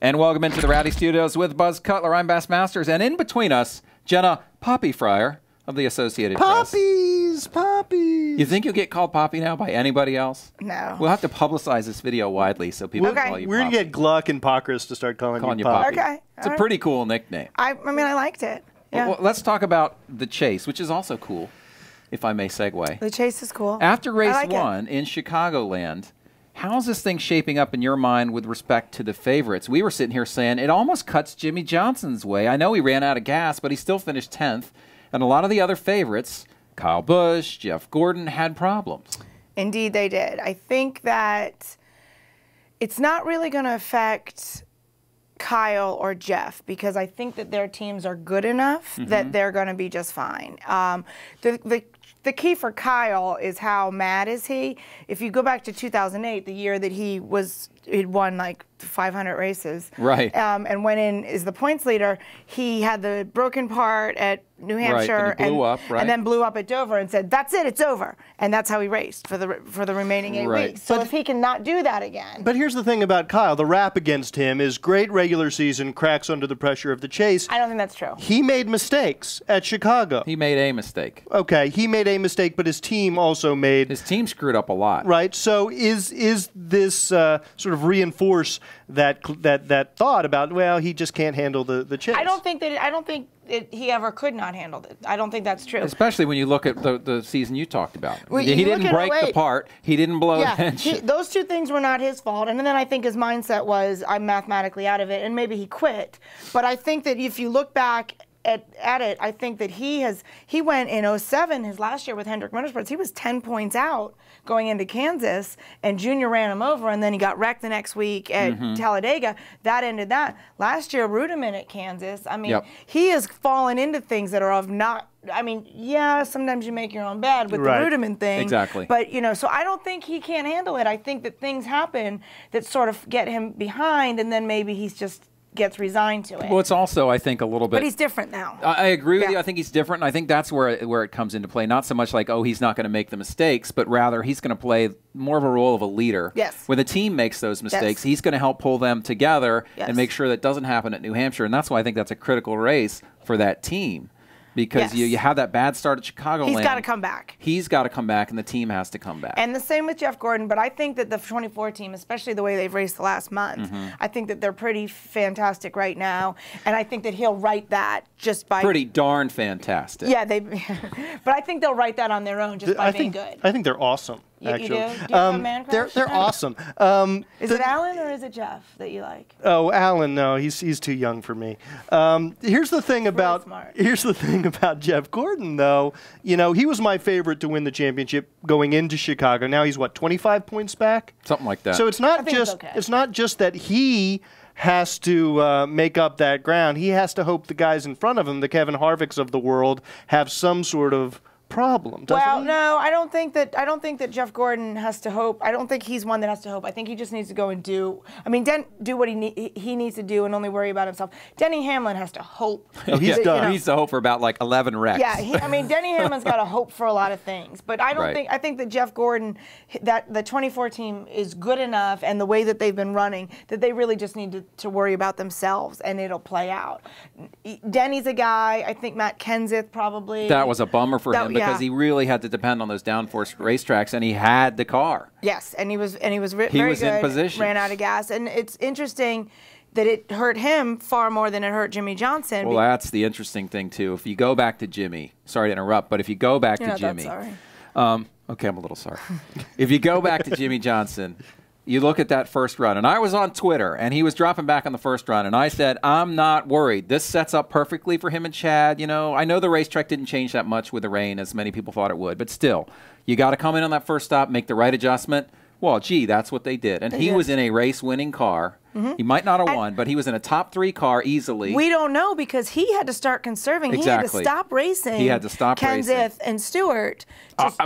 And welcome into the Rowdy Studios with Buzz Cutler. I'm Bass Masters, and in between us, Jenna Poppy Fryer of the Associated Press. Puppies. You think you'll get called Poppy now by anybody else? No. We'll have to publicize this video widely so people can call you We're going Poppy. to get Gluck and Pockrass to start calling you Poppy. Okay. It's a pretty cool nickname. I mean, I liked it. Yeah. Well, let's talk about the chase, which is also cool, if I may segue. The chase is cool. After race I like one in Chicagoland, how's this thing shaping up in your mind with respect to the favorites? We were sitting here saying it almost cuts Jimmy Johnson's way. I know he ran out of gas, but he still finished 10th. And a lot of the other favorites, Kyle Busch, Jeff Gordon, had problems. Indeed, they did. I think that it's not really going to affect Kyle or Jeff because I think that their teams are good enough that they're going to be just fine. The key for Kyle is how mad is he. If you go back to 2008, the year that he'd won like 500 races, right? And went in as the points leader, he had the broken part at New Hampshire, and then blew up at Dover and said, "That's it, it's over." And that's how he raced for the remaining 8 weeks. So if he cannot do that again. But here's the thing about Kyle: the rap against him is great regular season, cracks under the pressure of the chase. I don't think that's true. He made mistakes at Chicago. He made a mistake. Okay, he made a mistake, but his team also made. His team screwed up a lot. Right. So is this sort of reinforce that thought about, well, he just can't handle the chase? I don't think he ever could not handle it. I don't think that's true. Especially when you look at the season you talked about. Well, he didn't break the part. He didn't blow the engine. Those two things were not his fault. And then I think his mindset was, I'm mathematically out of it, and maybe he quit. But I think that if you look back at it, I think that he went in 07, his last year with Hendrick Motorsports, he was 10 points out going into Kansas, and Junior ran him over, and then he got wrecked the next week at Talladega. That ended that. Last year, Rudiman at Kansas, I mean, he has fallen into things that are of not, I mean, yeah, sometimes you make your own bed with the Rudiman thing. Exactly. But, you know, so I don't think he can't handle it. I think that things happen that sort of get him behind, and then maybe he's just gets resigned to it. Well, it's also, I think, a little bit. But he's different now. I agree with you. I think he's different, and I think that's where it comes into play. Not so much like, oh, he's not going to make the mistakes, but rather he's going to play more of a role of a leader. Yes. When the team makes those mistakes, he's going to help pull them together and make sure that doesn't happen at New Hampshire, and that's why I think that's a critical race for that team. Because you have that bad start at Chicagoland. He's got to come back. He's got to come back, and the team has to come back. And the same with Jeff Gordon, but I think that the 24 team, especially the way they've raced the last month, I think that they're pretty fantastic right now, and I think that he'll write that just by... Pretty darn fantastic. Yeah, but I think they'll write that on their own just by being good. I think they're awesome. Actually. You do? Do you have a man crush? They're awesome. Is it Alan or is it Jeff that you like? Oh, Alan, no, he's too young for me. Here's the thing about Jeff Gordon, though. You know, he was my favorite to win the championship going into Chicago. Now he's what, 25 points back? Something like that. So it's not just that he has to make up that ground. He has to hope the guys in front of him, the Kevin Harvicks of the world, have some sort of problem, doesn't he? No, I don't think that Jeff Gordon has to hope. I don't think he's one that has to hope. I think he just needs to go and do. I mean, do what he needs to do and only worry about himself. Denny Hamlin has to hope. Oh, he's done. He needs to hope for about like 11 wrecks. Yeah, I mean, Denny Hamlin's got to hope for a lot of things, but I don't think. I think that Jeff Gordon, that the 24 team is good enough, and the way that they've been running, that they really just need to worry about themselves, and it'll play out. Denny's a guy. I think Matt Kenseth probably. That was a bummer for him. Because he really had to depend on those downforce racetracks, and he had the car. Yes, and he was very good. In position. Ran out of gas, and it's interesting that it hurt him far more than it hurt Jimmy Johnson. Well, that's the interesting thing too. If you go back to Jimmy, sorry to interrupt, but if you go back to Jimmy, sorry. Okay, I'm a little sorry. If you go back to Jimmy Johnson. You look at that first run, and I was on Twitter, and he was dropping back on the first run, and I said, I'm not worried. This sets up perfectly for him and Chad. You know, I know the racetrack didn't change that much with the rain, as many people thought it would, but still, you got to come in on that first stop, make the right adjustment. Well, gee, that's what they did. And he was in a race-winning car. He might not have won, but he was in a top-3 car easily. We don't know because he had to start conserving. Exactly. He had to stop racing. He had to stop racing. Kenseth and Stewart.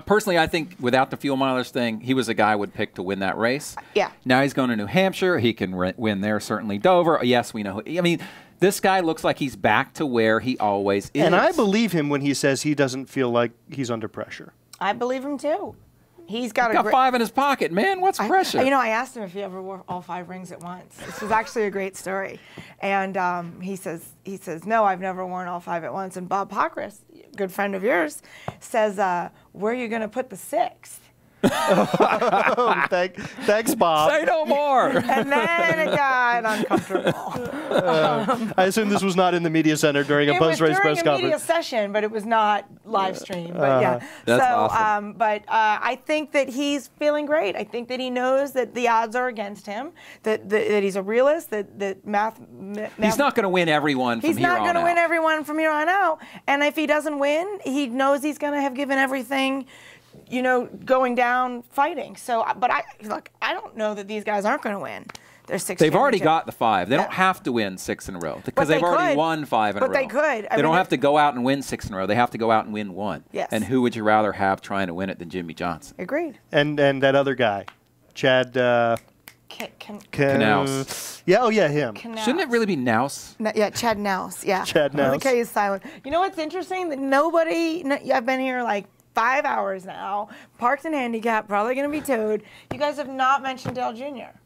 Personally, I think without the fuel mileage thing, he was a guy I would pick to win that race. Yeah. Now he's going to New Hampshire. He can win there, certainly Dover. Yes, we know. I mean, this guy looks like he's back to where he always is. And I believe him when he says he doesn't feel like he's under pressure. I believe him too. He's got Got 5 in his pocket, man. What's pressure? You know, I asked him if he ever wore all 5 rings at once. This was actually a great story. And he says, no, I've never worn all 5 at once. And Bob Pockris, good friend of yours, says, where are you going to put the 6th? Oh, thanks, Bob. Say no more. And then it got uncomfortable. I assume this was not in the media center during a post-race press It was during a conference. media session, but it was not live stream. But yeah, That's so awesome. but I think that he's feeling great. I think that he knows that the odds are against him. That he's a realist. That math. He's not going to win everyone from He's here on not going to out. win everyone from here on out. And if he doesn't win, he knows he's going to have given everything, you know, going down fighting. So, but I don't know that these guys aren't going to win. There's 6. They've already got the 5. They don't have to win 6 in a row because they've already won 5 in a row. But they could. They don't have to go out and win 6 in a row. They have to go out and win 1. Yes. And who would you rather have trying to win it than Jimmy Johnson? Agreed. And that other guy, Chad. Knaus. Yeah. Oh yeah, him. Shouldn't it really be Knaus? Yeah, Chad Knaus. Yeah. Chad Knaus. The K is silent. You know what's interesting? That I've been here like 5 hours now. Parks and Handicap, probably going to be towed. You guys have not mentioned Dale Jr.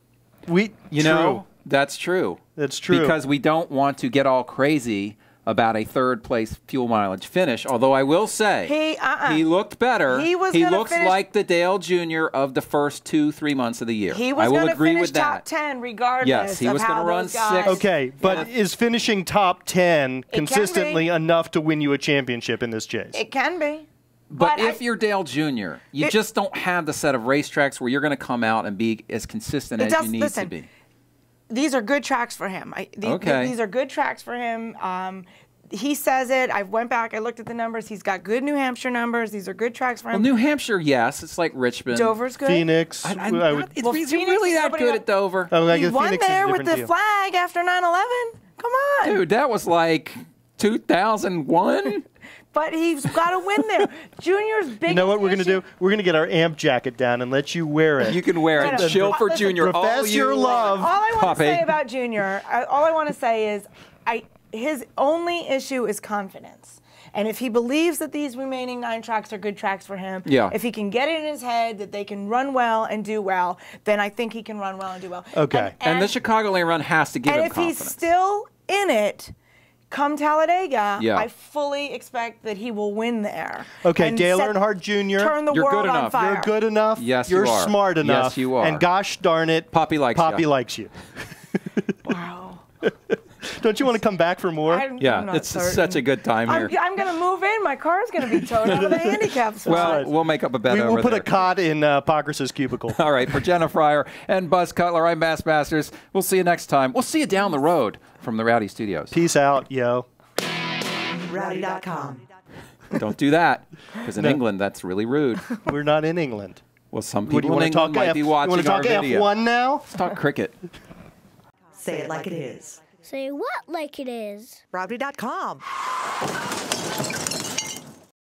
You know, that's true. That's true. Because we don't want to get all crazy about a 3rd place fuel mileage finish. Although I will say, he looked better. He looks like the Dale Jr. of the first 2-3 months of the year. He was going to finish top 10 regardless. Yes, he was going to run 6. Okay, but is finishing top 10 consistently enough to win you a championship in this chase? It can be. But if you're Dale Jr., you just don't have the set of racetracks where you're going to come out and be as consistent as you need to be. These are good tracks for him. These are good tracks for him. He says it. I went back. I looked at the numbers. He's got good New Hampshire numbers. These are good tracks for him. Well, New Hampshire, yes. It's like Richmond. Dover's good. Phoenix. Is he really that good at Dover? He won there with the flag after 9/11. Come on. Dude, that was like 2001. But he's got to win there. Junior's big. You know what we're going to do? We're going to get our amp jacket down and let you wear it. You can wear it. Chill for Junior. Profess your love. All I want to say about Junior, all I want to say is his only issue is confidence. And if he believes that these remaining 9 tracks are good tracks for him, if he can get it in his head that they can run well and do well, then I think he can run well and do well. Okay. And the Chicagoland run has to give him confidence. And if he's still in it, come Talladega, Yeah. I fully expect that he will win there. Okay, Dale Earnhardt Jr. Turn the You're world good on enough. fire. You're good enough. Yes, You're you are. smart enough. Yes, you are. And gosh darn it, Poppy likes you. Wow. Don't you want to come back for more? Yeah, it's such a good time here. I'm going to move in. My car's going to be towed out of the handicap spot. Well, we'll make up a bet over We'll put there. a cot in Pockrass's cubicle. All right, for Jenna Fryer and Buzz Cutler, I'm Bass Masters. We'll see you next time. We'll see you down the road from the Rowdy Studios. Peace out, yo. Rowdy.com. Don't do that, because in England, that's really rude. We're not in England. Well, some What, people in England might be watching you want to our talk video. F1 now? Let's talk cricket. Say it like it is. Say what like it is? Rowdy.com.